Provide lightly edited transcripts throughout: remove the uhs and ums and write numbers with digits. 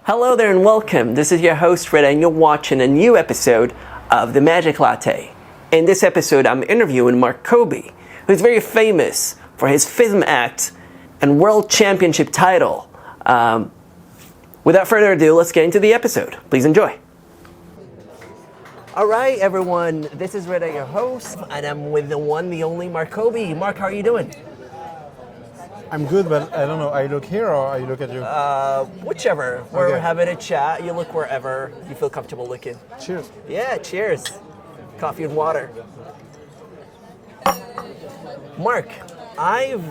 Hello there and welcome. This is your host Fred and you're watching a new episode of the Magic Latte. In this episode I'm interviewing Markobi, who's very famous for his FISM act and world championship title. Without further ado, let's get into the episode. Please enjoy. Alright everyone, this is Reda, your host, and I'm with the one, the only Markobi. Mark, how are you doing? I'm good, but I don't know, I look here or I look at you? Whichever. We're having a chat. You look wherever you feel comfortable looking. Cheers. Yeah, cheers. Coffee and water. Mark, I've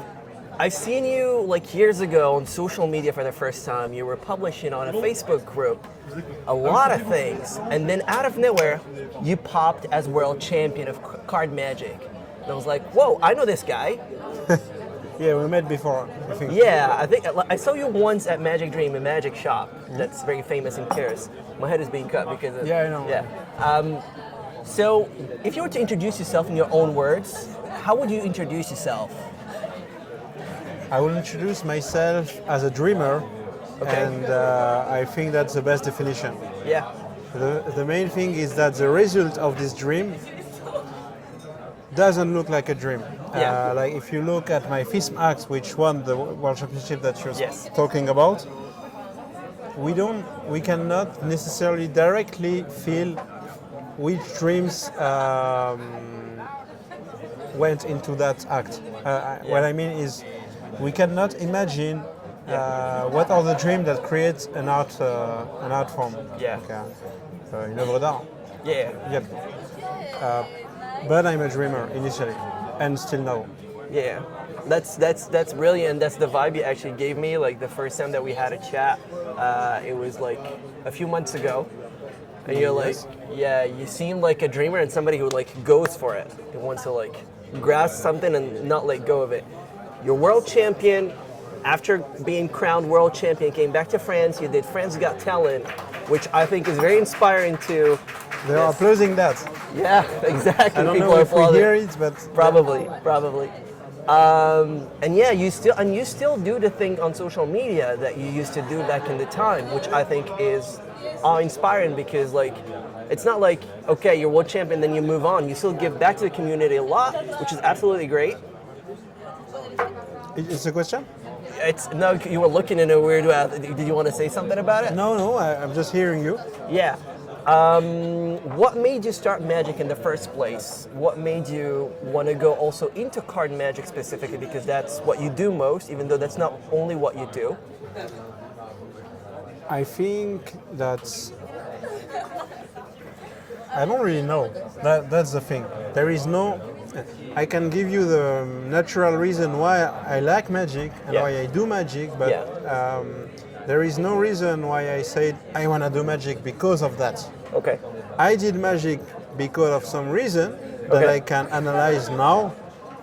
seen you like years ago on social media for the first time. You were publishing on a Facebook group a lot of things, and then out of nowhere, you popped as world champion of card magic. And I was like, whoa, I know this guy. Yeah, we met before, I think. Yeah, I think I saw you once at Magic Dream, a magic shop that's very famous in Paris. My head is being cut because of... Yeah, I know. Yeah. So, if you were to introduce yourself in your own words, how would you introduce yourself? I will introduce myself as a dreamer, and I think that's the best definition. Yeah. The main thing is that the result of this dream doesn't look like a dream. Yeah. Like if you look at my FISM act, which won the World Championship that you're Yes. talking about, we cannot necessarily directly feel which dreams went into that act. What I mean is, we cannot imagine what are the dreams that create an art form. Yeah. Une œuvre d'art. Yeah. Yep. But I'm a dreamer initially, and still now. Yeah. That's brilliant. That's the vibe you actually gave me. Like the first time that we had a chat, it was like a few months ago. And you're like, yeah, you seem like a dreamer and somebody who like goes for it. Who wants to like grasp something and not let go of it. You're world champion. After being crowned world champion, came back to France. You did France Got Talent, which I think is very inspiring too. They are applauding that. Yeah, exactly. I don't People know are if we applauding. hear it, but Probably. And yeah, you still do the thing on social media that you used to do back in the time, which I think is awe-inspiring because like it's not like okay, you're world champion, then you move on. You still give back to the community a lot, which is absolutely great. It's a question? No, you were looking in a weird way. Did you want to say something about it? No, I'm just hearing you. Yeah. What made you start Magic in the first place? What made you want to go also into card magic specifically? Because that's what you do most, even though that's not only what you do. I think that I don't really know. That's the thing. There is no. I can give you the natural reason why I like magic and why I do magic, but there is no reason why I said I want to do magic because of that. Okay. I did magic because of some reason that I can analyze now,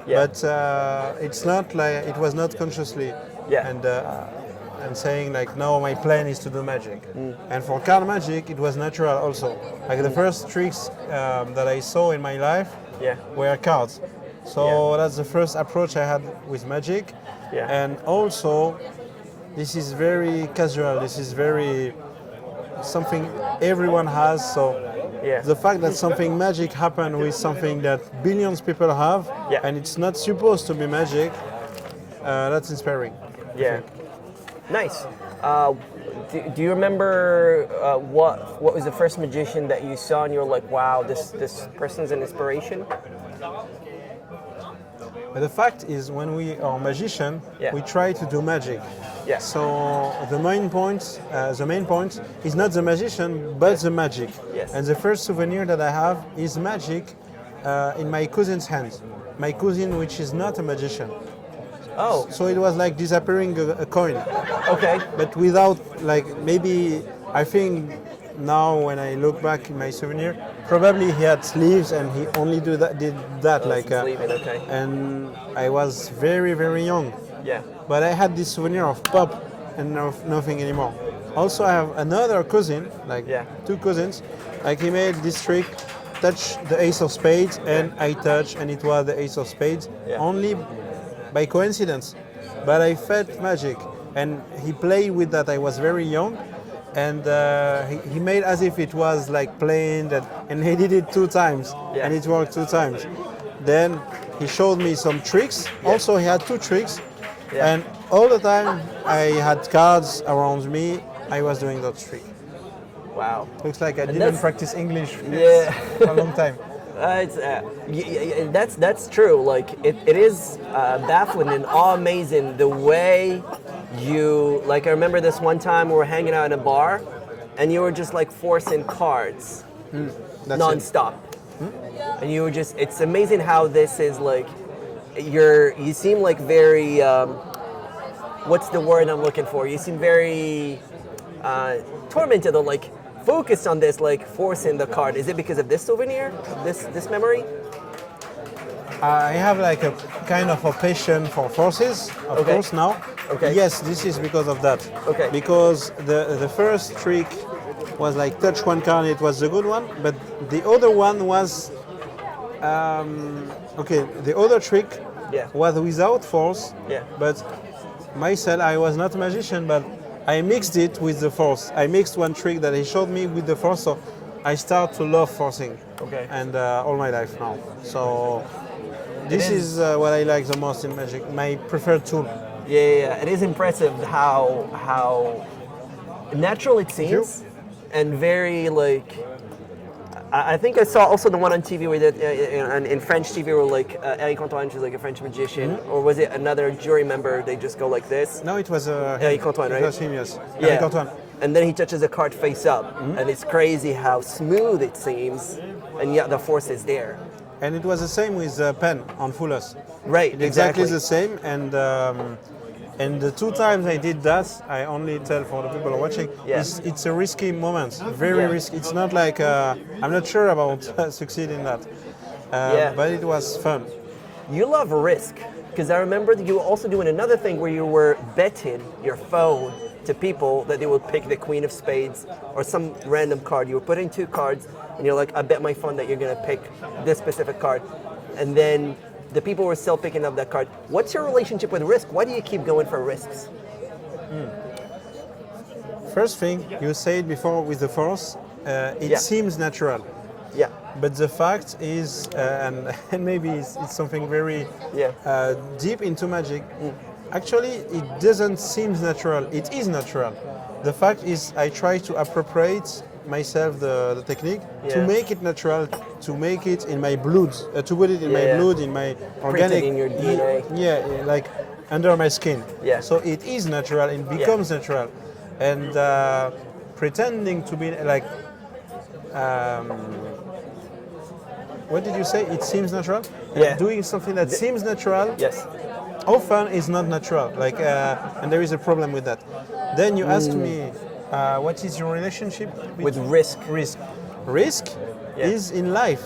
but it's not like it was not consciously. And saying like no, my plan is to do magic. And for card magic, it was natural also. Like the first tricks that I saw in my life were cards. So that's the first approach I had with magic. And also, this is very casual. This is very something everyone has. So the fact that something magic happened with something that billions of people have, and it's not supposed to be magic, that's inspiring. Yeah. Nice. Do you remember what was the first magician that you saw and you were like, wow, this person's an inspiration? But the fact is, when we are magician, we try to do magic. Yeah. So the main point is not the magician, but the magic. Yes. And the first souvenir that I have is magic in my cousin's hand. My cousin, which is not a magician. Oh. So it was like disappearing a coin. Okay. But without, like, maybe, I think now when I look back in my souvenir, probably he had sleeves and he only did that like. Sleeving, okay. And I was very, very young. Yeah. But I had this souvenir of pop and nothing anymore. Also, I have another cousin, like two cousins, like he made this trick, touch the ace of spades, and I touch, and it was the ace of spades, only by coincidence. But I felt magic, and he played with that. I was very young, and he made as if it was like playing that, and he did it 2 times, and it worked 2 times. Then he showed me some tricks. Also, he had 2 tricks, and all the time I had cards around me. I was doing that trick. Wow. Looks like I didn't practice English for a long time. That's true. Like it is baffling and amazing the way you, like, I remember this one time we were hanging out in a bar and you were just like forcing cards non-stop. And you were just, it's amazing how this is like, you seem like very, what's the word I'm looking for? You seem very tormented or like focused on this, like forcing the card. Is it because of this souvenir, this memory? I have like a kind of a passion for forces, of course, now. Okay. Yes, this is because of that. Okay. Because the first trick was like touch one card, it was the good one, but the other one was, the other trick was without force, but myself, I was not a magician, but I mixed it with the force. I mixed one trick that he showed me with the force, so I start to love forcing. Okay. And all my life now. So this is what I like the most in Magic, my preferred tool. Yeah. It is impressive how natural it seems, and very like. I think I saw also the one on TV where in French TV where like Eric Antoine, who's like a French magician, or was it another jury member? They just go like this. No, it was Eric Antoine, right? It was him, yes. Yeah. Eric Antoine. And then he touches the card face up, and it's crazy how smooth it seems, and yet the force is there. And it was the same with Penn on Fullers. Right, exactly the same. And the 2 times I did that, I only tell for the people watching, it's a risky moment, very risky. It's not like, I'm not sure about succeeding that, but it was fun. You love risk, because I remember that you were also doing another thing where you were betting your phone to people that they would pick the Queen of Spades or some random card. You were putting 2 cards, and you're like, I bet my phone that you're going to pick this specific card. And then the people were still picking up that card. What's your relationship with risk? Why do you keep going for risks? First thing, you said before with the force, it seems natural. Yeah. But the fact is, and maybe it's something very deep into Magic, actually it doesn't seem natural. It is natural. The fact is I try to appropriate myself the technique to make it natural, to make it in my blood, to put it in my blood, in my organic, in your DNA. Like under my skin. Yeah. So it is natural, it becomes natural, and pretending to be like, what did you say? It seems natural. Yeah. Doing something that seems natural. Yes. Often is not natural. Like, and there is a problem with that. Then you ask me. What is your relationship with risk? Risk is in life.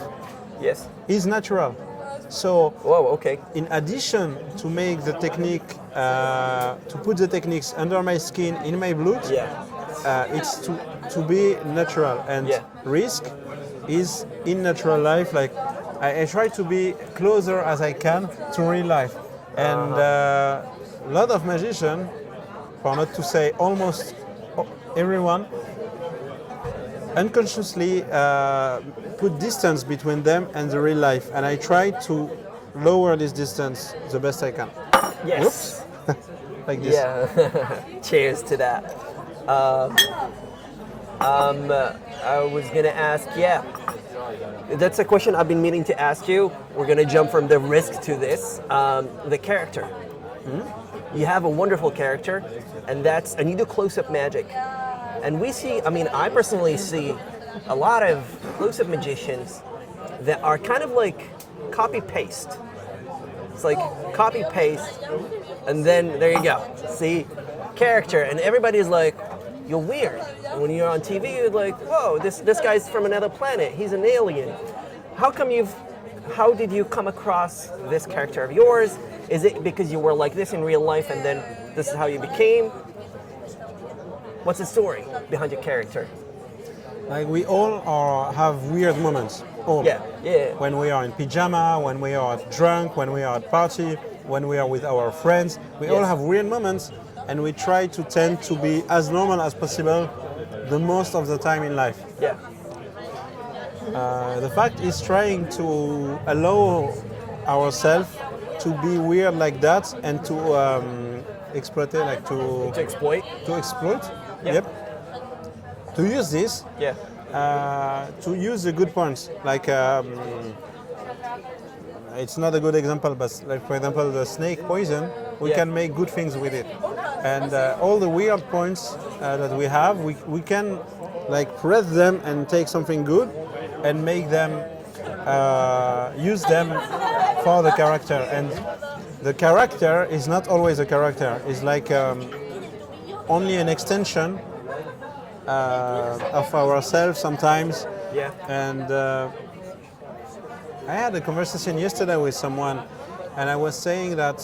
Yes. Is natural. So, in addition to make the technique, to put the techniques under my skin, in my blood, it's to be natural. And risk is in natural life. Like, I try to be closer as I can to real life. And a lot of magicians, for not to say almost everyone, unconsciously put distance between them and the real life, and I try to lower this distance the best I can. Yes. Whoops. Like this. Yeah. Cheers to that. I was gonna ask, that's a question I've been meaning to ask you. We're gonna jump from the risk to this. The character. You have a wonderful character, and you do close-up magic. And we see, I personally see a lot of close-up magicians that are kind of like copy-paste. It's like copy-paste, and then there you go. See, character, and everybody's like, you're weird. And when you're on TV, you're like, whoa, this guy's from another planet. He's an alien. How did you come across this character of yours? Is it because you were like this in real life and then this is how you became? What's the story behind your character? Like, we all have weird moments. All. Yeah. When we are in pajama, when we are drunk, when we are at party, when we are with our friends, we all have weird moments, and we try to tend to be as normal as possible the most of the time in life. Yeah. The fact is trying to allow ourselves to be weird like that and to exploit it, like To exploit. to exploit. Yeah. Yep. To use this. Yeah. To use the good points, like it's not a good example, but like for example the snake poison, we can make good things with it, and all the weird points that we have, we can like press them and take something good, and make them use them for the character, and the character is not always a character. It's like only an extension of ourselves sometimes. Yeah. And I had a conversation yesterday with someone, and I was saying that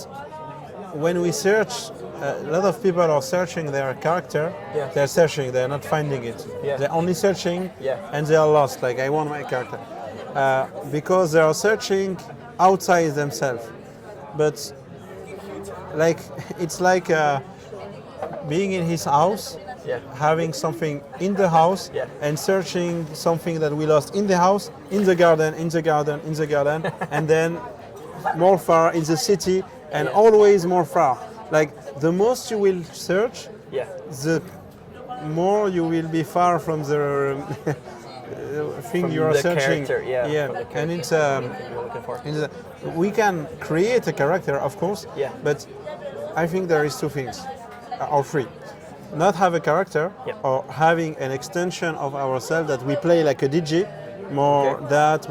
when we search, a lot of people are searching their character. Yeah. They're searching, they're not finding it. Yeah. They're only searching, Yeah. and they are lost. Like, I want my character. Because they are searching outside themselves. But like, it's like being in his house, Yeah. having something in the house, Yeah. and searching something that we lost in the house, in the garden, in the garden, in the garden, and then more far in the city, and always more far. Like, the most you will search, Yeah. the more you will be far from the thing you are the searching. character, yeah, from the And it's You're looking for. we can create a character, of course. Yeah. But I think there is two things, or three. Not have a character, Yeah. or having an extension of ourselves that we play like a DJ, more that,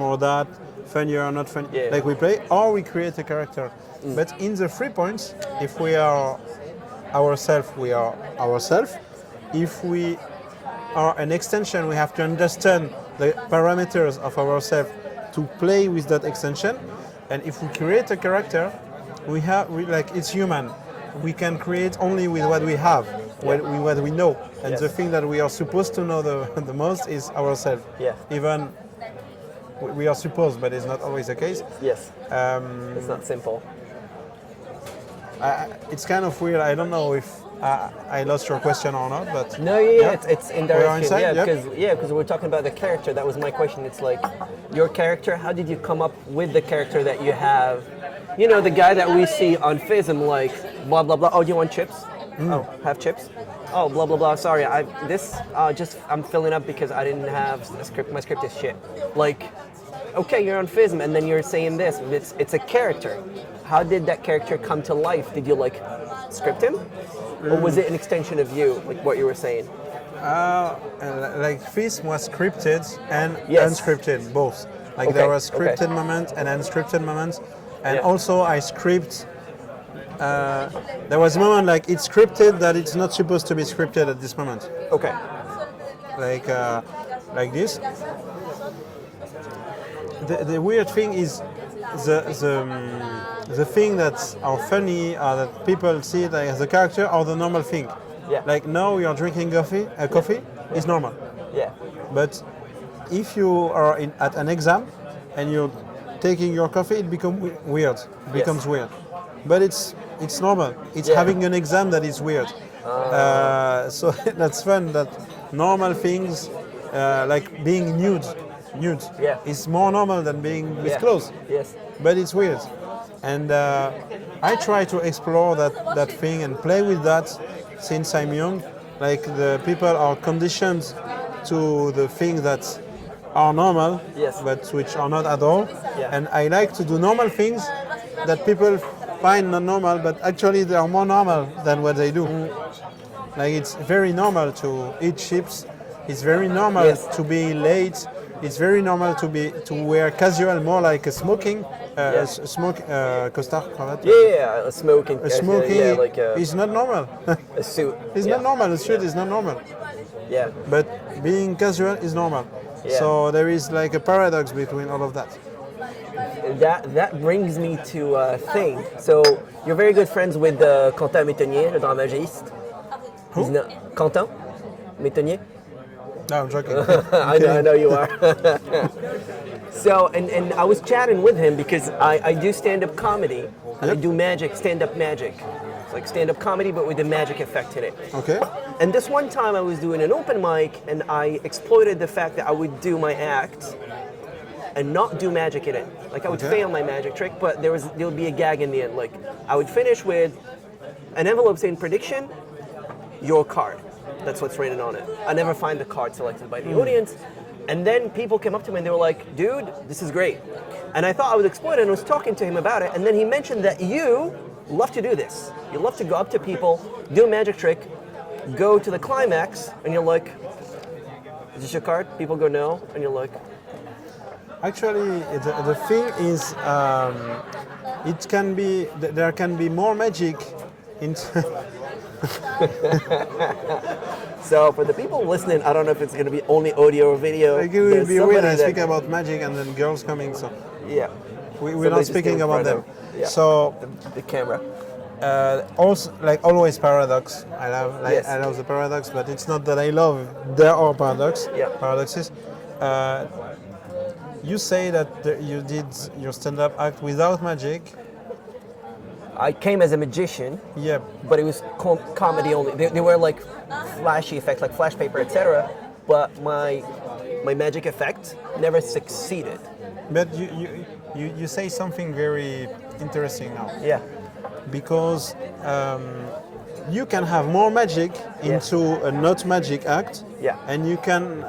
funnier, not funny, Yeah. like we play, or we create a character. But in the 3 points, if we are ourselves, we are ourselves. If we are an extension, we have to understand the parameters of ourselves to play with that extension. And if we create a character, like, it's human. We can create only with what we have, what we know. And Yes. the thing that we are supposed to know the most is ourselves. Yeah. Even we are supposed, but it's not always the case. Yes. It's not simple. It's kind of weird. I don't know if I lost your question or not, but No, yeah. It's We are indirection. inside? Yeah, Yep. because we're talking about the character. That was my question. It's like your character. How did you come up with the character that you have? You know, the guy that we see on FISM, like blah blah blah. Oh, do you want chips? Oh, have chips. Oh, blah blah blah. Sorry, I'm filling up because I didn't have a script. My script is shit. Like, okay, you're on FISM, and then you're saying this. It's a character. How did that character come to life? Did you like script him, or was it an extension of you, like what you were saying? like FISM was scripted and Yes. unscripted, both. Like, Okay, there were scripted okay. moments and unscripted moments, and Yeah. also I script. There was a moment like it's scripted that it's not supposed to be scripted at this moment. Okay. Like this. The weird thing is the thing that are funny, or that people see it as a character, or the normal thing. Yeah. Like, now you're drinking coffee is normal. Yeah. But if you are at an exam and you're taking your coffee, it becomes weird. It becomes weird. But it's normal. It's Yeah. having an exam that is weird. So that's fun. That normal things, like being nude, Yeah. is more normal than being with Yeah. clothes. Yes. But it's weird. And I try to explore that thing and play with that since I'm young. Like, the people are conditioned to the things that are normal, Yes. but which are not at all. Yeah. And I like to do normal things that people find not normal, but actually they are more normal than what they do. Like, it's very normal to eat chips. It's very normal Yes. to be late. It's very normal to wear casual, more like a smoking, Yeah. costard, cravat. Yeah, a smoking. A smoking Yeah, like is not normal. a suit. It's Yeah. not normal. A suit is not normal. Yeah. But being casual is normal. Yeah. So there is like a paradox between all of that. That brings me to a thing. So you're very good friends with Quentin Métonnier, le dramagiste. Who? Quentin Métonnier. No, I'm joking. I know you are. So, and I was chatting with him because I do stand-up comedy. And I Yep. do stand-up magic. It's like stand-up comedy, but with the magic effect in it. Okay. And this one time I was doing an open mic, and I exploited the fact that I would do my act and not do magic in it. Like I would fail my magic trick, but there would be a gag in the end. Like I would finish with an envelope saying prediction, your card. That's what's written on it. I never find the card selected by the audience. And then people came up to me and they were like, dude, this is great. And I thought I would exploit it and was talking to him about it. And then he mentioned that you love to do this. You love to go up to people, do a magic trick, go to the climax, and you're like, is this your card? People go, no. And you're like, actually, the thing is, there can be more magic in. So for the people listening, I don't know if it's going to be only audio or video. It will be weird. I speak about magic and then girls coming. So yeah, we're not speaking about them. Yeah. So the camera. Also, like always, paradox. I love the paradox, but it's not that I love. There are paradoxes. You say that you did your stand-up act without magic. I came as a magician, but it was comedy only. They were like flashy effects, like flash paper, etc. But my magic effect never succeeded. But you say something very interesting now. Yeah. Because you can have more magic into a not magic act. Yeah. And you can.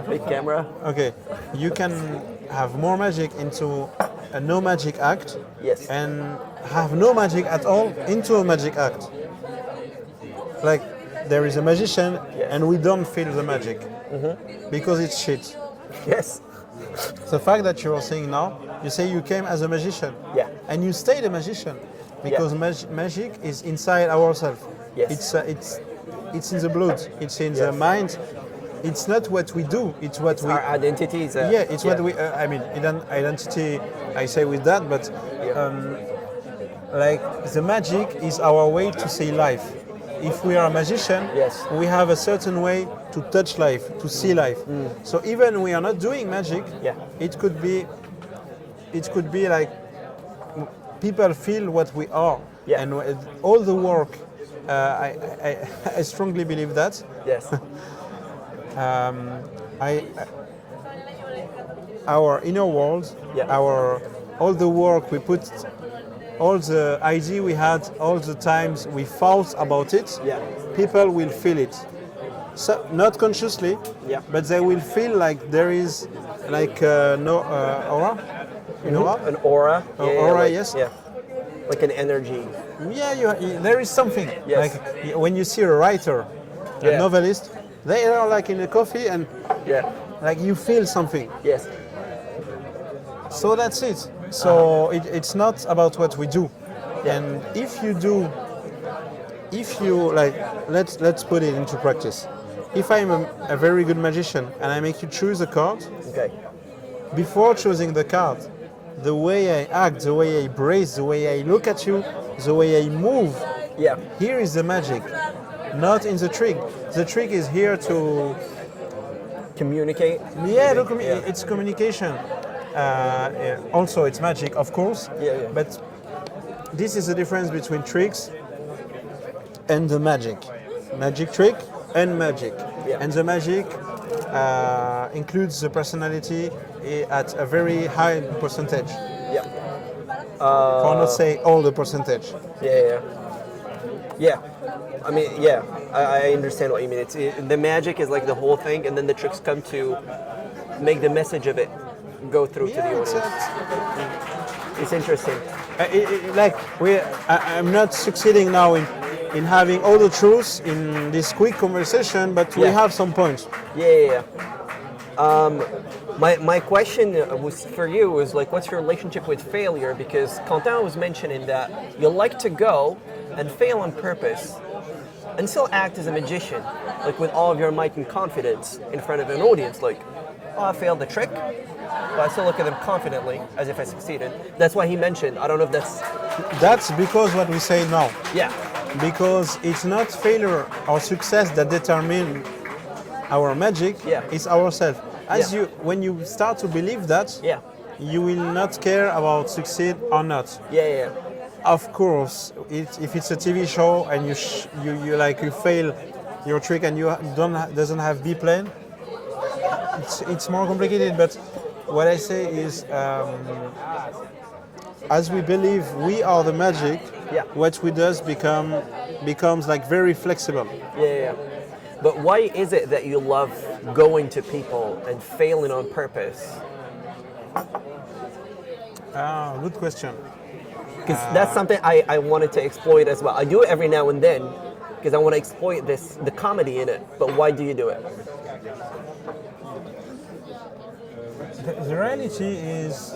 Big camera. Okay. You can have more magic into a no magic act. Yes. And have no magic at all into a magic act. Like there is a magician and we don't feel the magic because it's shit. Yes. The fact that you're saying now, you say you came as a magician. Yeah. And you stayed a magician because magic is inside ourselves. Yes. It's in the blood. It's in the mind. It's not what we do. It's what our identities. It's what we. I mean, identity. I say with that, but like the magic is our way to see life. If we are a magician, we have a certain way to touch life, to see life. So even we are not doing magic, it could be like people feel what we are, and all the work. I strongly believe that. Yes. Our inner world, all the work we put, all the idea we had, all the times we thought about it, people will feel it. So, not consciously, but they will feel like there is like aura. You know what? An aura. Aura, yes. Yeah. Like an energy. Yeah, there is something. Like when you see a writer, a novelist, they are like in a coffee and like you feel something. Yes. So that's it. So it's not about what we do. And if you like, let's put it into practice. If I'm a very good magician and I make you choose a card, before choosing the card, the way I act, the way I brace, the way I look at you, the way I move, here is the magic, not in the trick. The trick is here to communicate. It's communication. Also, it's magic, of course. But this is the difference between tricks and the magic. Magic trick and magic. And the magic includes the personality at a very high percentage. For not say all the percentage. I mean, I understand what you mean. The magic is like the whole thing, and then the tricks come to make the message of it go through to the audience. It's interesting. I'm not succeeding now in having all the truths in this quick conversation, but we have some points. My question was for you was like, what's your relationship with failure? Because Quentin was mentioning that you like to go and fail on purpose and still act as a magician, like with all of your might and confidence in front of an audience. Like, oh, I failed the trick, but I still look at them confidently as if I succeeded. That's why he mentioned. I don't know if that's because what we say now. Because it's not failure or success that determine our magic. It's ourselves. When you start to believe that, you will not care about succeed or not. Yeah. Of course, if it's a TV show and you fail your trick and you doesn't have B plan, it's more complicated. But what I say is, as we believe we are the magic, what we does becomes like very flexible. Yeah. But why is it that you love going to people and failing on purpose? Good question. Because that's something I wanted to exploit as well. I do it every now and then because I want to exploit the comedy in it. But why do you do it? The reality is,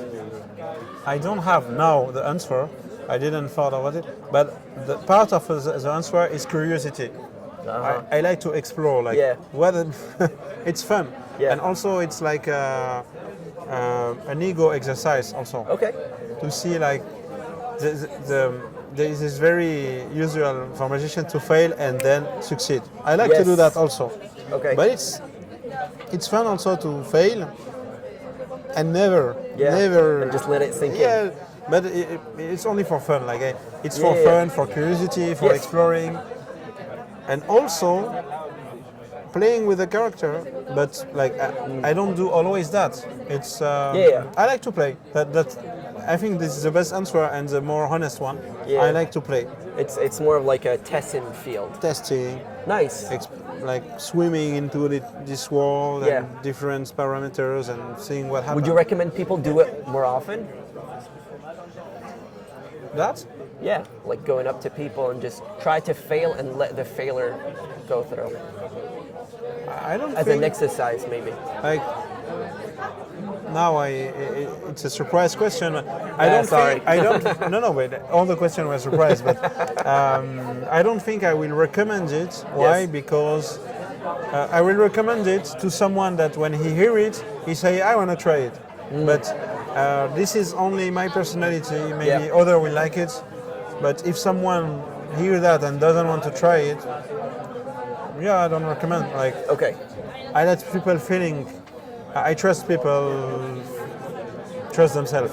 I don't have now the answer. I didn't thought about it. But the part of the answer is curiosity. I like to explore, it's fun, and also it's like an ego exercise also. Okay. To see like there is this very usual for magicians to fail and then succeed. I like to do that also. Okay. But it's fun also to fail and never and just let it sink in. Yeah, but it's only for fun. It's for fun, for curiosity, for exploring. And also playing with the character, but I don't do always that. It's I like to play. I think this is the best answer and the more honest one. Yeah. I like to play. It's more of like a testing field. Testing. Nice. Like swimming into this world and different parameters and seeing what happens. Would you recommend people do it more often? That? Yeah, like going up to people and just try to fail and let the failure go through. I don't as think, an exercise, maybe. Now it's a surprise question. No, wait. All the questions were surprise, but I don't think I will recommend it. Why? Yes. Because I will recommend it to someone that when he hear it, he say, I want to try it. But this is only my personality. Maybe other will like it. But if someone hear that and doesn't want to try it, I don't recommend. Okay. I let people feeling. I trust people trust themselves.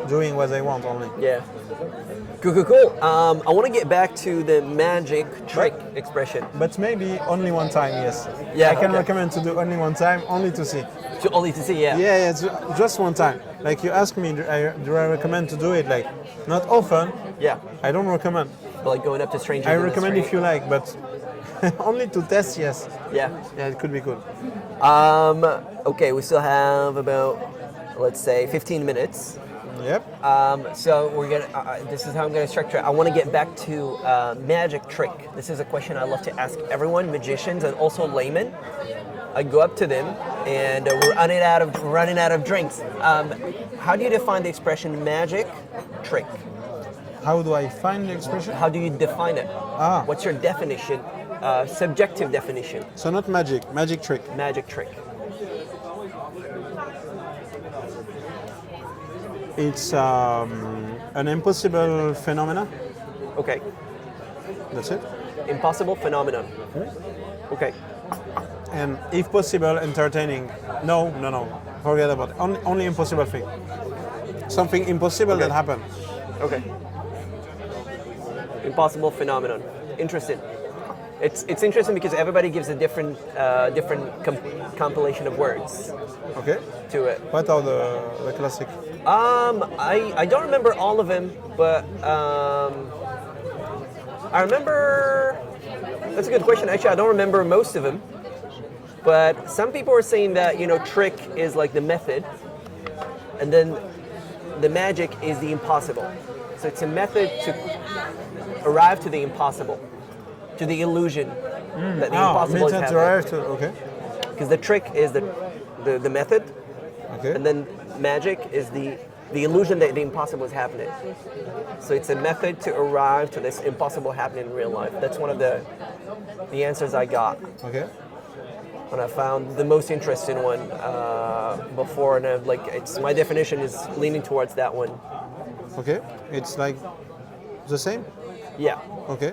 Doing what they want only. Yeah. Cool. I want to get back to the magic trick expression. But maybe only one time, yes. Yeah. I can recommend to do only one time, only to see. Only to see, yeah. Yeah, just one time. You ask me, do I recommend to do it? Not often. Yeah. I don't recommend. But going up to strangers. I recommend if you like, but only to test, yes. Yeah. Yeah, it could be good. Okay, we still have about, let's say, 15 minutes. Yep. So we're gonna. This is how I'm gonna structure it. I want to get back to magic trick. This is a question I love to ask everyone, magicians and also laymen. I go up to them, and we're running out of drinks. How do you define the expression magic trick? How do I find the expression? How do you define it? What's your definition? Subjective definition. So not magic trick. Magic trick. It's an impossible phenomenon. Okay. That's it. Impossible phenomenon. Okay. And if possible, entertaining. No. Forget about it. Only impossible thing. Something impossible that happened. Okay. Impossible phenomenon. Interesting. It's interesting because everybody gives a different compilation of words. Okay. To it. What are the classic? I don't remember all of them, but I remember. That's a good question. Actually, I don't remember most of them. But some people are saying that trick is like the method, and then the magic is the impossible. So it's a method to arrive to the impossible, to the illusion that the impossible is happening. Okay. Because the trick is the method, okay, and then magic is the illusion that the impossible is happening. So it's a method to arrive to this impossible happening in real life. That's one of the answers I got. Okay. When I found the most interesting one before, and it's my definition is leaning towards that one. Okay, it's like the same. Yeah. Okay.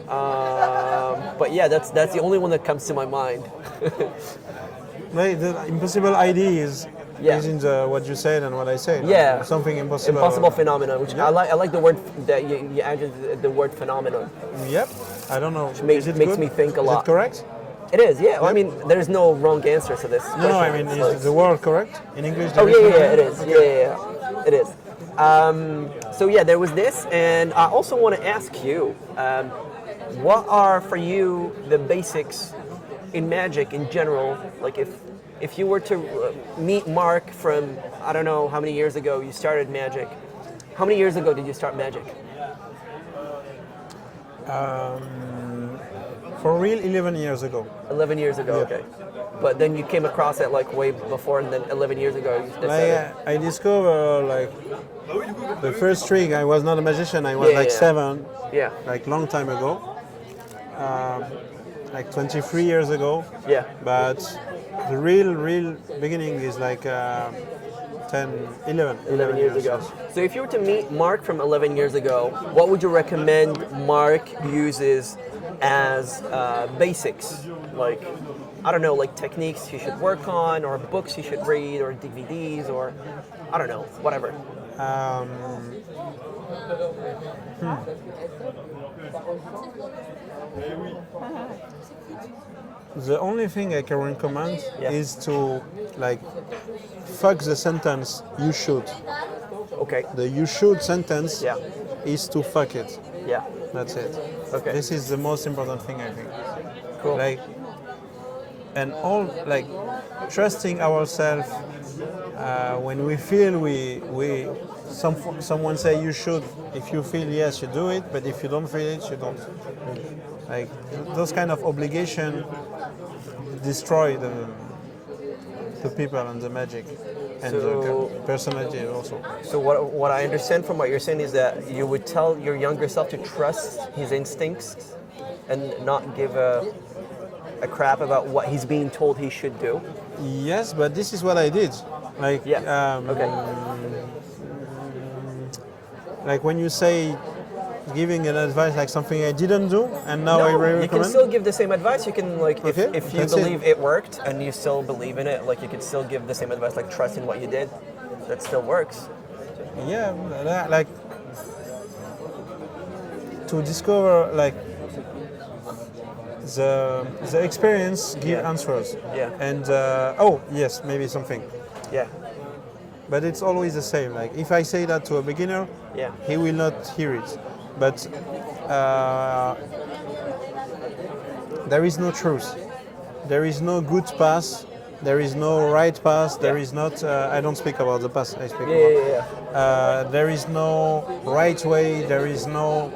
But yeah, that's the only one that comes to my mind. Like the impossible ID is in what you said and what I said. Yeah. Something impossible. Impossible phenomenon, which I like the word that you added the word phenomenon. Yep. I don't know. Which makes me think a lot. Is it correct? It is, yeah. Well, I mean, there's no wrong answer to this. No, I mean, is the word correct in English? Oh, yeah, it is. Okay. Yeah, it is. So yeah, there was this, and I also want to ask you, what are for you the basics in magic in general? Like if you were to meet Mark from, I don't know how many years ago you started magic. How many years ago did you start magic? For real, 11 years ago. 11 years ago, okay. But then you came across it like way before, and then 11 years ago you decided. I discovered like the first trick. I was not a magician. I was 7. Yeah. Like long time ago. Like 23 years ago. Yeah. But the real beginning is like 11 years ago. So if you were to meet Mark from 11 years ago, what would you recommend Mark uses as basics? Like, I don't know, like techniques he should work on, or books he should read, or DVDs, or I don't know, whatever. The only thing I can recommend is to like fuck the sentence "you should." Okay. The "you should" sentence is to fuck it. Yeah. That's it. Okay. This is the most important thing, I think. Cool. Like, and all like trusting ourselves when we feel someone say you should. If you feel yes, you do it. But if you don't feel it, you don't. Like those kind of obligation destroy the people and the magic and the personality also. So what I understand from what you're saying is that you would tell your younger self to trust his instincts and not give a crap about what he's being told he should do. Yes, but this is what I did. Like like when you say giving an advice like something I didn't do and now I recommend. You can still give the same advice. You can like if you believe it worked and you still believe in it, like you could still give the same advice, like trust in what you did. That still works. Yeah, like to discover like the experience give answers. Yeah. And yes, maybe something. Yeah. But it's always the same. Like if I say that to a beginner, he will not hear it. But there is no truth. There is no good path. There is no right path. There is not. I don't speak about the past. I speak about. There is no right way. There is no.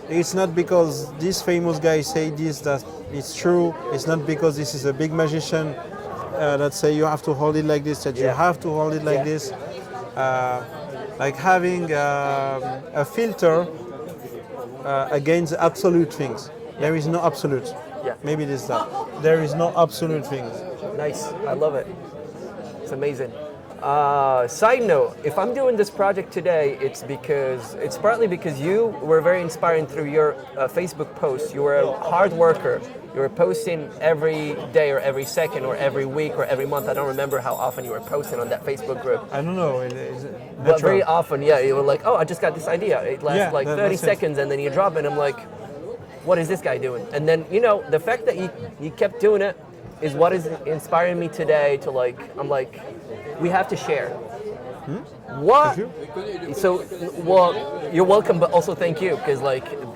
It's not because this famous guy say this that it's true. It's not because this is a big magician that say you have to hold it like this. That you have to hold it like this. Like having a filter against absolute things. There is no absolute. Maybe this is that. There is no absolute things. Nice. I love it. It's amazing. Side note, if I'm doing this project today, it's partly because you were very inspiring through your Facebook posts. You were a hard worker. You were posting every day or every second or every week or every month. I don't remember how often you were posting on that Facebook group. I don't know. But very often, you were like, oh, I just got this idea. It lasts like 30 seconds and then you drop it and I'm like, what is this guy doing? And then, the fact that you kept doing it is what is inspiring me today to I'm like, we have to share. What? So, you're welcome, but also thank you, because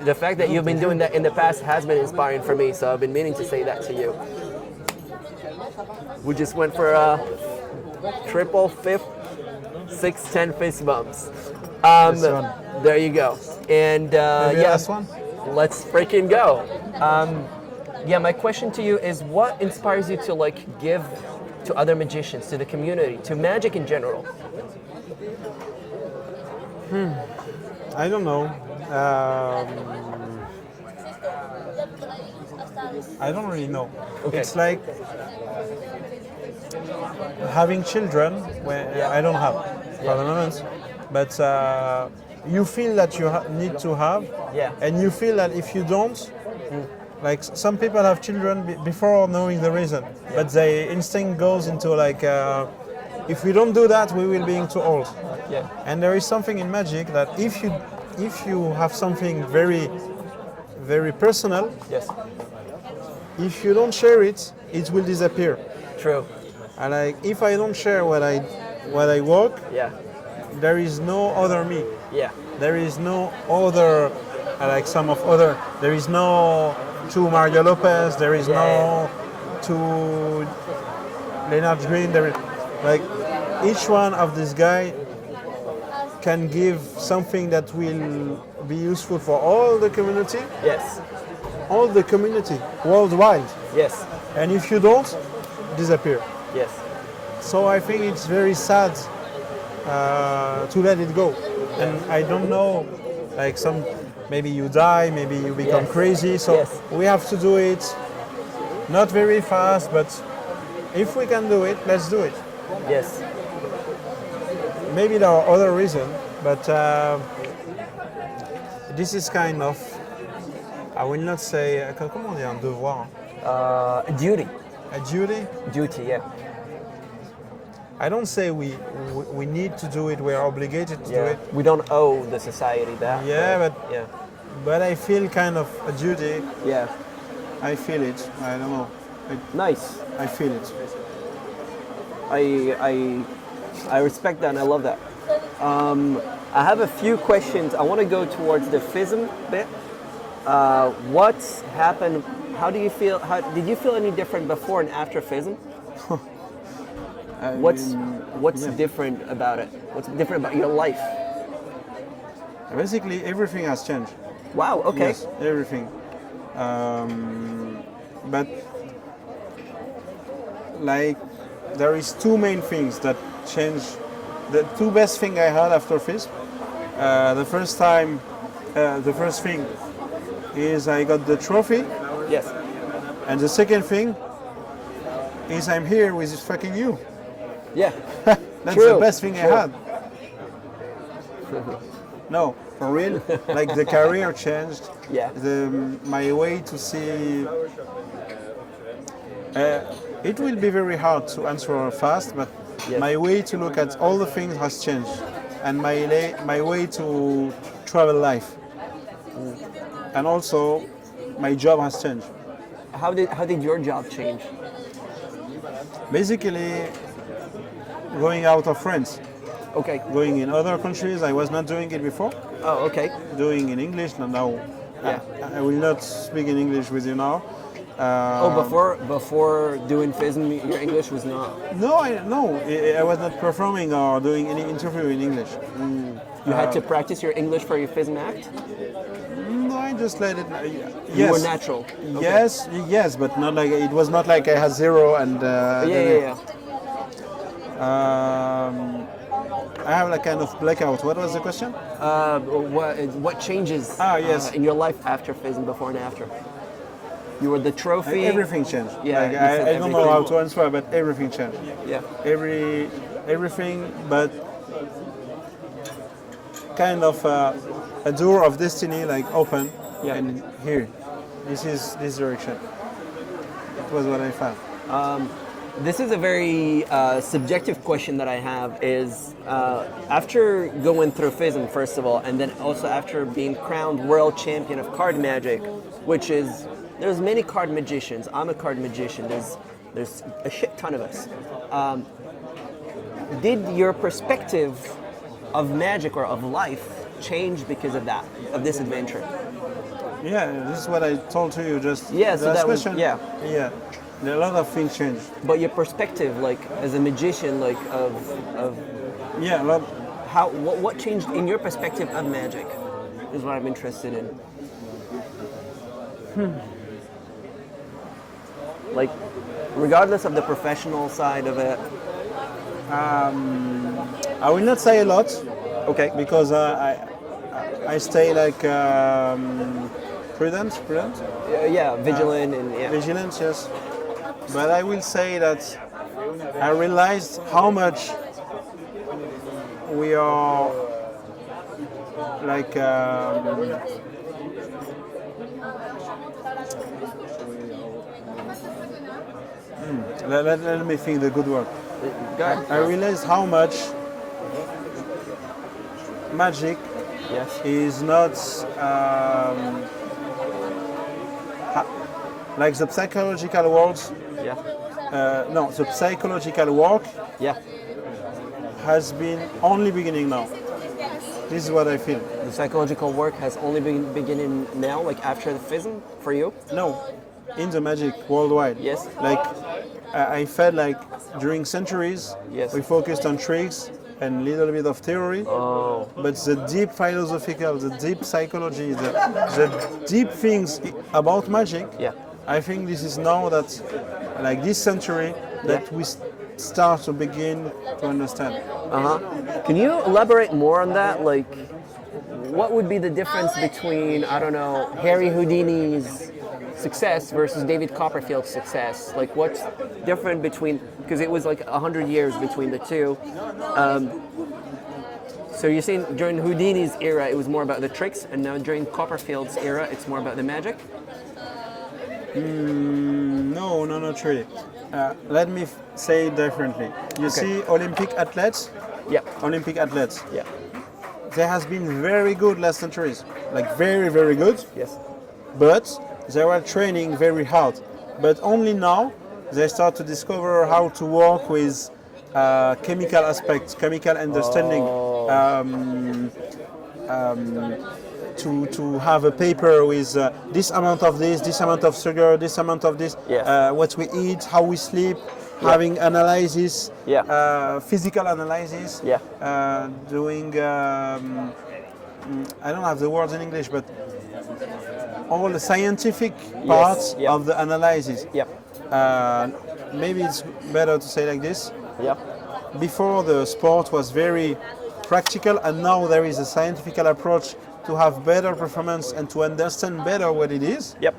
the fact that you've been doing that in the past has been inspiring for me. So I've been meaning to say that to you. We just went for a triple, fifth, 610 fist bumps. There you go. And last one. Let's freaking go. My question to you is, what inspires you to give to other magicians, to the community, to magic in general? I don't know. I don't really know. Okay. It's like having children. I don't have for the moment, but you feel that you need to have, and you feel that if you don't, like some people have children before knowing the reason, but their instinct goes into like, if we don't do that, we will be too old. Yeah. And there is something in magic that if you have something very, very personal, Yes. if you don't share it, it will disappear. True. And like, if I don't share what I work, Yeah. there is no other me. Yeah. There is no other, like some of other. There is no to Mario Lopez. There is no to Leonard Green. There is, like, each one of these guys can give something that will be useful for all the community. Yes. All the community worldwide. Yes. And if you don't, disappear. Yes. So I think it's very sad to let it go. And I don't know, like maybe you die, maybe you become crazy. So we have to do it, not very fast, but if we can do it, let's do it. Yes. Maybe there are other reasons, but this is kind of, I will not say, comment on dit un devoir? Duty. A duty? Duty, yeah. I don't say we need to do it, we're obligated to do it. We don't owe the society that. Yeah, yeah. But I feel kind of a duty. Yeah. I feel it. I don't know. Nice. I feel it. I respect that and I love that. I have a few questions. I want to go towards the FISM bit. What's happened? How do you feel? Did you feel any different before and after FISM? What's different about it? What's different about your life? Basically, everything has changed. Wow. Okay. Yes, everything. But like, there is two main things that change. The two best things I had after FISM. The first thing is I got the trophy. Yes. And the second thing is I'm here with fucking you. Yeah. That's True. the best thing True. I had. No, for real. Like the career changed. Yeah. My way to see. It will be very hard to answer fast, but my way to look at all the things has changed, and my way to travel life, and also my job has changed. How did your job change? Basically, going out of France. Okay. Going in other countries, I was not doing it before. Oh, okay. Doing in English, now. Yeah. I will not speak in English with you now. Before doing FISM, your English was not. No, I was not performing or doing any interview in English. You had to practice your English for your FISM act? No, I just let it. Yes. You were natural. Okay. Yes, but not like it was not like I had zero and. Yeah. I have like kind of blackout. What was the question? What changes yes. in your life after FISM, before and after? You were the trophy. Everything changed. Yeah, like, I don't know how to answer, but everything changed. Yeah. Everything, but kind of a door of destiny like open. Yeah. And here, this is this direction. It was what I found. This is a very subjective question that I have is after going through FISM, first of all, and then also after being crowned world champion of card magic, which is, there's many card magicians. I'm a card magician. There's a shit ton of us. Did your perspective of magic or of life change because of that, of this adventure? Yeah, this is what I told to you just. Yeah, so that was, yeah. A lot of things changed. But your perspective, like as a magician, like of yeah, a lot. What changed in your perspective of magic is what I'm interested in. Like, regardless of the professional side of it. I will not say a lot. Okay. Because I stay like prudent. Yeah, vigilant and yeah. Vigilant, yes. But I will say that I realized how much we are like Let me think the good word. Go ahead. I realized how much magic Yes. is not like the psychological world. Yeah. No, the psychological work Yeah. has been only beginning now. This is what I feel. The psychological work has only been beginning now, like after the FISM for you. No, in the magic worldwide. Yes. Like I felt like during centuries Yes. we focused on tricks and little bit of theory. Oh. But the deep philosophical, the deep psychology, the deep things about magic, Yeah. I think this is now that, like this century, that we start to begin to understand. Can you elaborate more on that? Like, what would be the difference between, I don't know, Harry Houdini's success versus David Copperfield's success? Like, what's different between, because it was like 100 years between the two. So you're saying during Houdini's era, it was more about the tricks, and now during Copperfield's era, it's more about the magic? No, not really. Let me say it differently. You see Olympic athletes? Yeah. Olympic athletes. Yeah. They has been very good last centuries, like very, very good. Yes. But they were training very hard. But only now they start to discover how to work with chemical aspects, chemical understanding. To have a paper with this amount of this amount of sugar, this amount of this, Yes. what we eat, how we sleep, having analysis, Yeah. physical analysis, Yeah. doing, I don't have the words in English, but all the scientific parts yeah. of the analysis. Yep. Maybe it's better to say like this. Yep. Before the sport was very practical, and now there is a scientific approach to have better performance and to understand better what it is. Yep.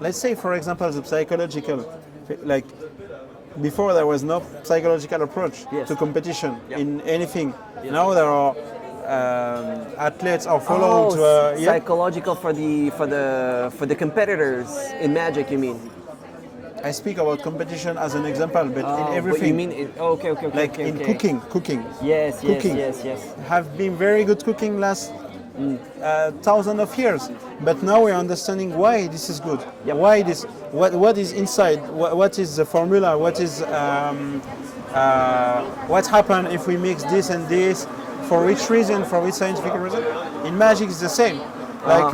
Let's say, for example, the psychological, like before there was no psychological approach Yes. to competition Yep. in anything. Now there are athletes are followed. Psychological for the competitors in magic, you mean? I speak about competition as an example, but in But everything. you mean okay. Like in cooking. Yes. Cooking. Yes. Have been very good cooking last thousands of years, but now we are understanding why this is good. Yep. Why this? What is inside? What is the formula? What is what happens if we mix this and this? For which reason? For which scientific reason? In magic, it's the same. Like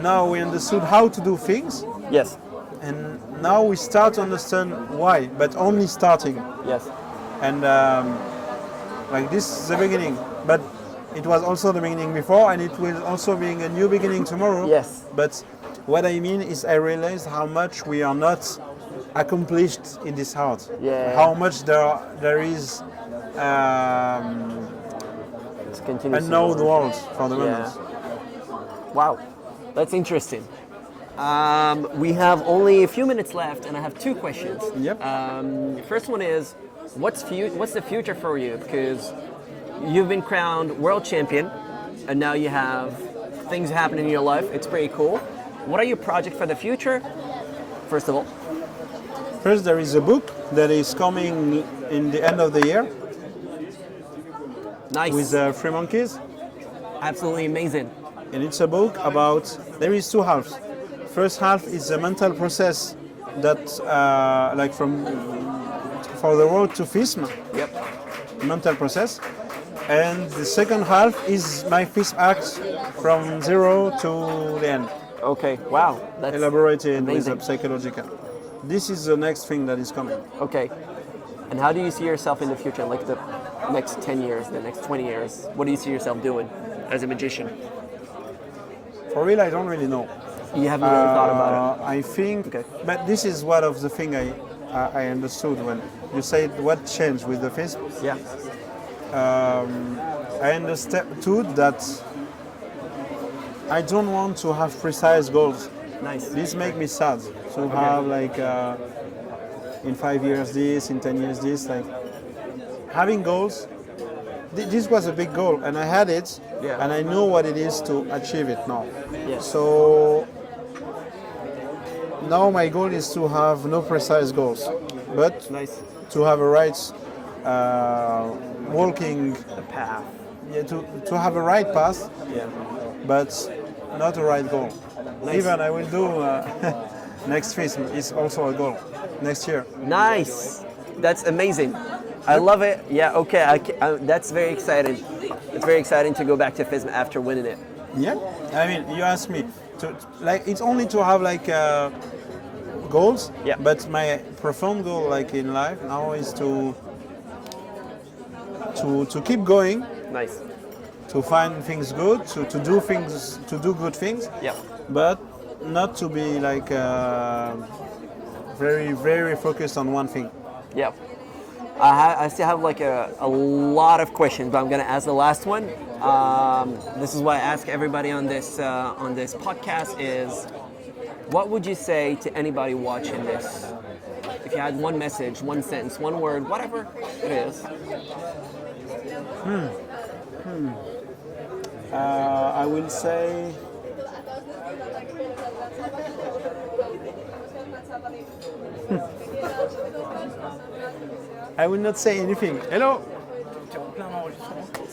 now we understood how to do things, Yes. and now we start to understand why, but only starting. Yes. And like this is the beginning, but it was also the beginning before, and it will also be a new beginning tomorrow. Yes. But what I mean is I realized how much we are not accomplished in this art. Yeah. How much there is It's continuous. unknown world for the moment. Wow, that's interesting. We have only a few minutes left, and I have two questions. Yep. First one is, what's the future for you? Because you've been crowned world champion, and now you have things happening in your life. It's pretty cool. What are your projects for the future? First of all. First, there is a book that is coming in the end of the year Nice. with Free Monkeys. Absolutely amazing. And it's a book about, there is two halves. First half is the mental process that, like for the road to FISM, Yep. mental process. And the second half is my FISM act from zero to the end, Okay. Wow. That's elaborated amazing. with the psychological. This is the next thing that is coming. Okay. And how do you see yourself in the future, like the next 10 years, the next 20 years? What do you see yourself doing as a magician? For real, I don't really know. You haven't really thought about it. I think, Okay. but this is one of the things I understood when you said what changed with the FISM. Yeah. I understood that I don't want to have precise goals. Nice. This makes me sad to have like in 5 years this, in 10 years this. Like having goals. This was a big goal, and I had it, Yeah. and I know what it is to achieve it now. Yes. So now my goal is to have no precise goals, but Nice. to have a right walking, The path. yeah, to have a right path, Yeah. but not a right goal. Nice. Even I will do next FISM is also a goal next year. Nice. That's amazing. I love it. Yeah. Okay. That's very exciting. It's very exciting to go back to FISM after winning it. Yeah, I mean, you asked me to like it's only to have like goals. Yeah. But my profound goal, like in life now, is to keep going, Nice. to find things good, to do things, to do good things. Yeah. But not to be like very very focused on one thing. Yeah. I still have like a lot of questions, but I'm gonna ask the last one. This is what I ask everybody on this podcast is, what would you say to anybody watching this? If you had one message, one sentence, one word, whatever it is. I will say. I will not say anything. Hello.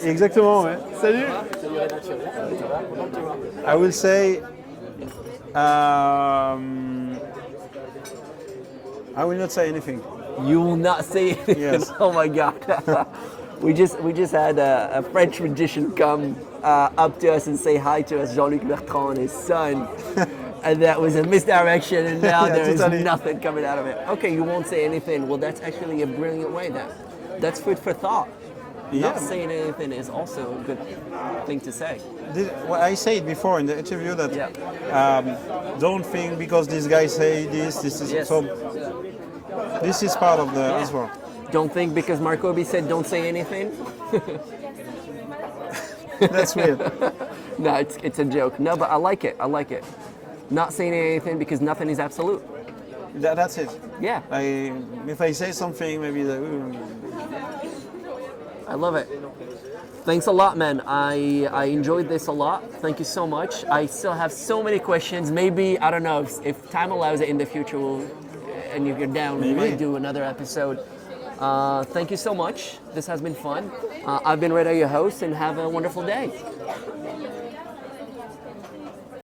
Exactement, ouais. Salut. I will say. I will not say anything. You will not say anything. Yes. Oh my God. we just had a French magician come up to us and say hi to us, Jean-Luc Bertrand and his son. And that was a misdirection, and now Yeah, there is totally. nothing coming out of it. Okay, you won't say anything. Well, that's actually a brilliant way. That's food for thought. Not Yeah. saying anything is also a good thing to say. Well, I said before in the interview that Yeah. don't think because this guy say this is Yes. so. This is part of the answer. Don't think because Markobi said don't say anything. That's weird. No, it's a joke. No, but I like it. I like it. Not saying anything because nothing is absolute. That's it. Yeah, If I say something, maybe I love it. Thanks a lot, man. I enjoyed this a lot. Thank you so much. I still have so many questions. Maybe, I don't know, if time allows it in the future, and if you're down, we might do another episode. Thank you so much. This has been fun. I've been Reda, your host, and have a wonderful day.